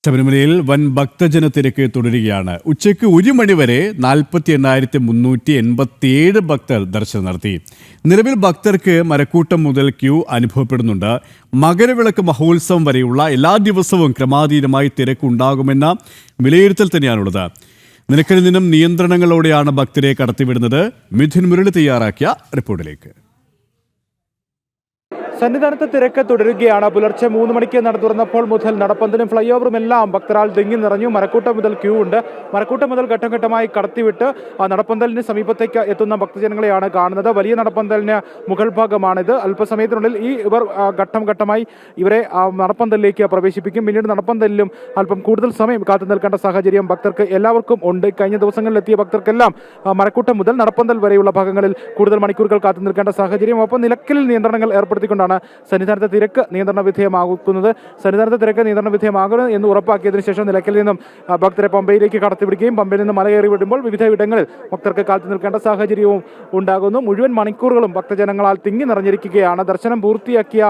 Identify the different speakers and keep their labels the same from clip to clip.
Speaker 1: ശബരിമലയിൽ വൻ ഭക്തജന തിരക്ക് തുടരുകയാണ്. ഉച്ചയ്ക്ക് 1 മണിവരെ 48,387 ഭക്തർ ദർശനം നടത്തി. നിലവിൽ ഭക്തർക്ക് മരക്കൂട്ടം മുതൽ ക്യൂ അനുഭവപ്പെടുന്നുണ്ട്. മകരവിളക്ക് മഹോത്സവം വരെയുള്ള എല്ലാ ദിവസവും ക്രമാതീതമായി തിരക്കുണ്ടാകുമെന്ന വിലയിരുത്തൽ തന്നെയാണുള്ളത്. നിലയ്ക്കലിൽ നിന്നും നിയന്ത്രണങ്ങളോടെയാണ് ഭക്തരെ കടത്തിവിടുന്നത്. മിഥുൻ മുരളി തയ്യാറാക്കിയ റിപ്പോർട്ടിലേക്ക്.
Speaker 2: സന്നിധാനത്ത് തിരക്ക് തുടരുകയാണ്. പുലർച്ചെ 3 മണിക്ക് നട തുറന്നപ്പോൾ മുതൽ നടപ്പന്തലും ഫ്ലൈ ഓവറും എല്ലാം ഭക്തരാൽ തിങ്ങി നിറഞ്ഞു. മരക്കൂട്ടം മുതൽ ക്യൂ ഉണ്ട്. മരക്കൂട്ടം മുതൽ ഘട്ടം ഘട്ടമായി കടത്തിവിട്ട് നടപ്പന്തലിന് സമീപത്തേക്ക് എത്തുന്ന ഭക്തജനങ്ങളെയാണ് കാണുന്നത്. വലിയ നടപ്പന്തലിന് മുകൾ ഭാഗമാണിത്. അല്പസമയത്തിനുള്ളിൽ ഇവർ ഘട്ടം ഘട്ടമായി ഇവരെ നടപ്പന്തലിലേക്ക് പ്രവേശിപ്പിക്കും. പിന്നീട് നടപ്പന്തലിലും അല്പം കൂടുതൽ സമയം കാത്തു നിൽക്കേണ്ട സാഹചര്യം ഭക്തർക്ക് എല്ലാവർക്കും ഉണ്ട്. കഴിഞ്ഞ ദിവസങ്ങളിൽ എത്തിയ ഭക്തർക്കെല്ലാം മരക്കൂട്ടം മുതൽ നടപ്പന്തൽ വരെയുള്ള ഭാഗങ്ങളിൽ കൂടുതൽ മണിക്കൂറുകൾ കാത്തു നിൽക്കേണ്ട സാഹചര്യം. ഒപ്പം നിലയ്ക്കലിൽ നിയന്ത്രണങ്ങൾ ഏർപ്പെടുത്തിക്കൊണ്ടാണ് സന്നിധാനത്തെ തിരക്ക് നിയന്ത്രണ വിധേയമാക്കുന്നത്. സന്നിധാനത്തെ തിരക്ക് നിയന്ത്രണ വിധേയമാകുന്നത് എന്ന് ഉറപ്പാക്കിയതിനു ശേഷം നിലയ്ക്കലിൽ നിന്നും ഭക്തരെ പമ്പയിലേക്ക് കടത്തിവിടുകയും പമ്പയിൽ നിന്ന് മലകയറി വിടുമ്പോൾ വിവിധ ഇടങ്ങളിൽ ഭക്തർക്ക് കാത്തു നിൽക്കേണ്ട സാഹചര്യവും ഉണ്ടാകുന്നു. മുഴുവൻ മണിക്കൂറുകളും ഭക്തജനങ്ങളാൽ തിങ്ങി നിറഞ്ഞിരിക്കുകയാണ്. ദർശനം പൂർത്തിയാക്കിയ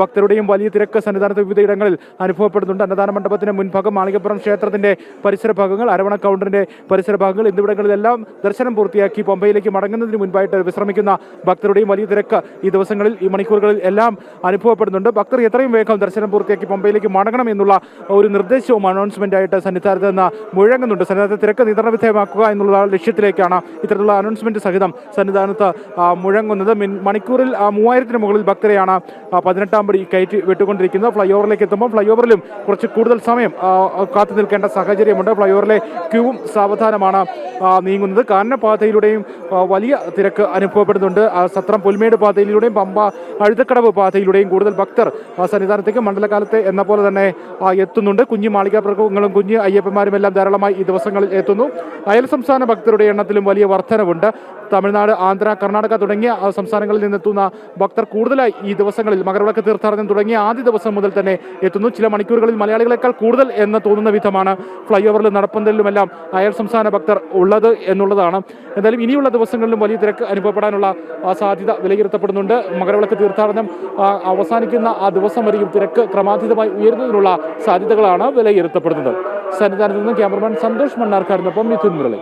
Speaker 2: ഭക്തരുടെയും വലിയ തിരക്ക് സന്നിധാനത്ത് വിവിധ ഇടങ്ങളിൽ അനുഭവപ്പെടുന്നുണ്ട്. അന്നദാന മണ്ഡപത്തിന് മുൻഭാഗം, മാളികപ്പുറം ക്ഷേത്രത്തിന്റെ പരിസര ഭാഗങ്ങൾ, അരവണ കൗണ്ടറിന്റെ പരിസര ഭാഗങ്ങൾ എന്നിവിടങ്ങളിലെല്ലാം ദർശനം പൂർത്തിയാക്കി പമ്പയിലേക്ക് മടങ്ങുന്നതിന് മുൻപായിട്ട് വിശ്രമിക്കുന്ന ഭക്തരുടെയും വലിയ തിരക്ക് ഈ ദിവസങ്ങളിൽ, ഈ മണിക്കൂറുകളിൽ എല്ലാം അനുഭവപ്പെടുന്നുണ്ട്. ഭക്തർ എത്രയും വേഗം ദർശനം പൂർത്തിയാക്കി പമ്പയിലേക്ക് മടങ്ങണം എന്നുള്ള ഒരു നിർദ്ദേശവും അനൗൺസ്മെന്റ് ആയിട്ട് സന്നിധാനത്ത് നിന്ന് മുഴങ്ങുന്നുണ്ട്. സന്നിധാനത്തെ തിരക്ക് നിയന്ത്രണ വിധേയമാക്കുക എന്നുള്ള ലക്ഷ്യത്തിലേക്കാണ് ഇത്തരത്തിലുള്ള അനൗൺസ്മെന്റ് സഹിതം സന്നിധാനത്ത് മുഴങ്ങുന്നത്. മണിക്കൂറിൽ 3000-ന് മുകളിൽ ഭക്തരെയാണ് 18-ാം പടി കയറ്റി വിട്ടുകൊണ്ടിരിക്കുന്നത്. ഫ്ലൈ ഓവറിലേക്ക് എത്തുമ്പോൾ ഫ്ലൈ ഓവറിലും കുറച്ച് കൂടുതൽ സമയം കാത്തു നിൽക്കേണ്ട സാഹചര്യമുണ്ട്. ഫ്ലൈ ഓവറിലെ ക്യൂവും സാവധാനമാണ് നീങ്ങുന്നത്. കാനനപാതയിലൂടെയും വലിയ തിരക്ക് അനുഭവപ്പെടുന്നുണ്ട്. സത്രം പുൽമേട് പാതയിലൂടെയും പമ്പ അഴുതക്കടവ് പാതയിലൂടെയും കൂടുതൽ ഭക്തർ സന്നിധാനത്തേക്ക് മണ്ഡലകാലത്തെ എന്ന പോലെ തന്നെ എത്തുന്നുണ്ട്. കുഞ്ഞു മാളികാപ്രകങ്ങളും കുഞ്ഞു അയ്യപ്പന്മാരും എല്ലാം ധാരാളമായി ഈ ദിവസങ്ങളിൽ എത്തുന്നു. അയൽ സംസ്ഥാന ഭക്തരുടെ എണ്ണത്തിലും വലിയ വർധനവുണ്ട്. തമിഴ്നാട്, ആന്ധ്ര, കർണാടക തുടങ്ങിയ സംസ്ഥാനങ്ങളിൽ നിന്നെത്തുന്ന ഭക്തർ കൂടുതലായി ഈ ദിവസങ്ങളിൽ മകരവിളക്ക് തീർത്ഥാടനം തുടങ്ങിയ ആദ്യ ദിവസം മുതൽ തന്നെ എത്തുന്നു. ചില മണിക്കൂറുകളിൽ മലയാളികളെക്കാൾ കൂടുതൽ എന്ന് തോന്നുന്ന വിധമാണ് ഫ്ലൈ ഓവറിലും നടപ്പന്തലിലുമെല്ലാം അയൽ സംസ്ഥാന ഭക്തർ ഉള്ളത് എന്നുള്ളതാണ്. എന്തായാലും ഇനിയുള്ള ദിവസങ്ങളിലും വലിയ തിരക്ക് അനുഭവപ്പെടാനുള്ള സാധ്യത വിലയിരുത്തപ്പെടുന്നുണ്ട്. മകരവിളക്ക് തീർത്ഥാടനം അവസാനിക്കുന്ന ആ ദിവസം വരെയും തിരക്ക് ക്രമാതീതമായി ഉയരുന്നതിനുള്ള സാധ്യതകളാണ് വിലയിരുത്തപ്പെടുന്നത്. സന്നിധാനത്ത് നിന്ന് ക്യാമറമാൻ സന്തോഷ് മണ്ണാർക്കാടിനൊപ്പം മിഥുൻ മുരളി.